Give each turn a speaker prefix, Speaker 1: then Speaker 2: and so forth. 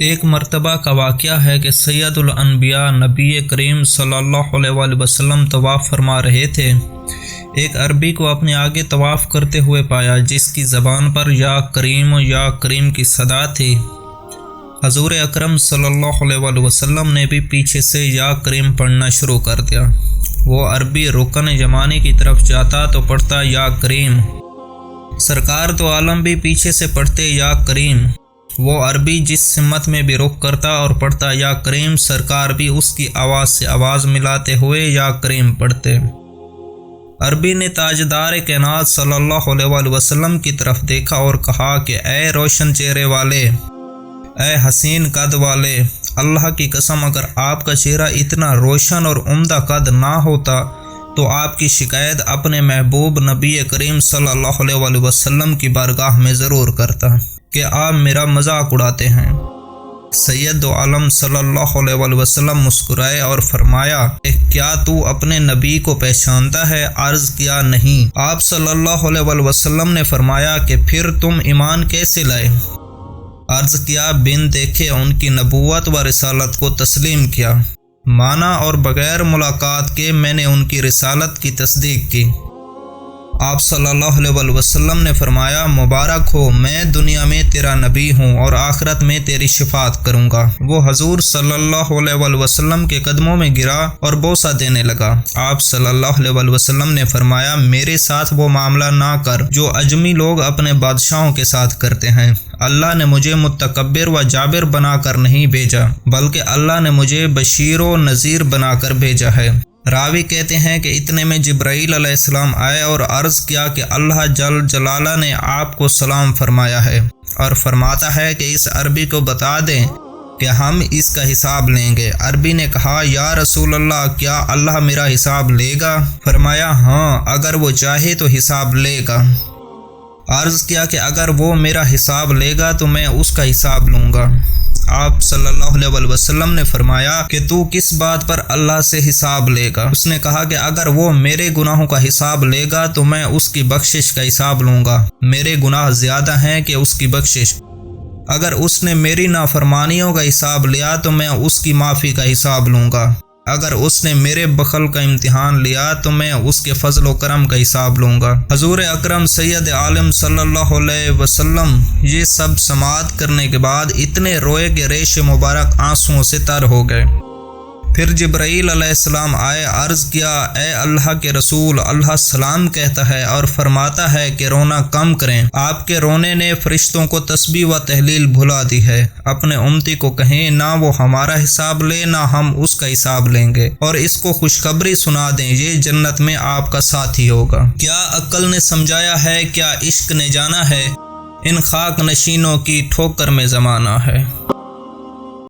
Speaker 1: ایک مرتبہ کا واقعہ ہے کہ سید الانبیاء نبی کریم صلی اللہ علیہ وسلم طواف فرما رہے تھے۔ ایک عربی کو اپنے آگے طواف کرتے ہوئے پایا جس کی زبان پر یا کریم کی صدا تھی۔ حضور اکرم صلی اللہ علیہ وسلم نے بھی پیچھے سے یا کریم پڑھنا شروع کر دیا۔ وہ عربی رکن یمانی کی طرف جاتا تو پڑھتا یا کریم، سرکار تو عالم بھی پیچھے سے پڑھتے یا کریم۔ وہ عربی جس سمت میں بھی رخ کرتا اور پڑھتا یا کریم، سرکار بھی اس کی آواز سے آواز ملاتے ہوئے یا کریم پڑھتے۔ عربی نے تاجدار کائنات صلی اللہ علیہ وسلم کی طرف دیکھا اور کہا کہ اے روشن چہرے والے، اے حسین قد والے، اللہ کی قسم اگر آپ کا چہرہ اتنا روشن اور عمدہ قد نہ ہوتا تو آپ کی شکایت اپنے محبوب نبی کریم صلی اللہ علیہ وسلم کی بارگاہ میں ضرور کرتا کہ آپ میرا مذاق اڑاتے ہیں۔ سید عالم صلی اللہ علیہ وسلم مسکرائے اور فرمایا کہ کیا تو اپنے نبی کو پہچانتا ہے؟ عرض کیا نہیں۔ آپ صلی اللہ علیہ وسلم نے فرمایا کہ پھر تم ایمان کیسے لائے؟ عرض کیا بن دیکھے ان کی نبوت و رسالت کو تسلیم کیا، مانا اور بغیر ملاقات کے میں نے ان کی رسالت کی تصدیق کی۔ آپ صلی اللہ علیہ وسلم نے فرمایا مبارک ہو، میں دنیا میں تیرا نبی ہوں اور آخرت میں تیری شفاعت کروں گا۔ وہ حضور صلی اللہ علیہ وسلم کے قدموں میں گرا اور بوسہ دینے لگا۔ آپ صلی اللہ علیہ وسلم نے فرمایا میرے ساتھ وہ معاملہ نہ کر جو اجمی لوگ اپنے بادشاہوں کے ساتھ کرتے ہیں۔ اللہ نے مجھے متکبر و جابر بنا کر نہیں بھیجا، بلکہ اللہ نے مجھے بشیر و نذیر بنا کر بھیجا ہے۔ راوی کہتے ہیں کہ اتنے میں جبرائیل علیہ السلام آئے اور عرض کیا کہ اللہ جل جلالہ نے آپ کو سلام فرمایا ہے اور فرماتا ہے کہ اس عربی کو بتا دیں کہ ہم اس کا حساب لیں گے۔ عربی نے کہا یا رسول اللہ، کیا اللہ میرا حساب لے گا؟ فرمایا ہاں، اگر وہ چاہے تو حساب لے گا۔ عرض کیا کہ اگر وہ میرا حساب لے گا تو میں اس کا حساب لوں گا۔ آپ صلی اللہ علیہ وسلم نے فرمایا کہ تو کس بات پر اللہ سے حساب لے گا؟ اس نے کہا کہ اگر وہ میرے گناہوں کا حساب لے گا تو میں اس کی بخشش کا حساب لوں گا، میرے گناہ زیادہ ہیں کہ اس کی بخشش۔ اگر اس نے میری نافرمانیوں کا حساب لیا تو میں اس کی معافی کا حساب لوں گا، اگر اس نے میرے بخل کا امتحان لیا تو میں اس کے فضل و کرم کا حساب لوں گا۔ حضور اکرم سید عالم صلی اللہ علیہ وسلم یہ سب سماعت کرنے کے بعد اتنے روئے کہ ریش مبارک آنسوؤں سے تر ہو گئے۔ پھر جبرائیل علیہ السلام آئے، عرض کیا اے اللہ کے رسول، اللہ سلام کہتا ہے اور فرماتا ہے کہ رونا کم کریں۔ آپ کے رونے نے فرشتوں کو تسبیح و تحلیل بھلا دی ہے۔ اپنے امتی کو کہیں نہ وہ ہمارا حساب لے نہ ہم اس کا حساب لیں گے، اور اس کو خوشخبری سنا دیں یہ جنت میں آپ کا ساتھی ہوگا۔ کیا عقل نے سمجھایا ہے، کیا عشق نے جانا ہے، ان خاک نشینوں کی ٹھوکر میں زمانہ ہے۔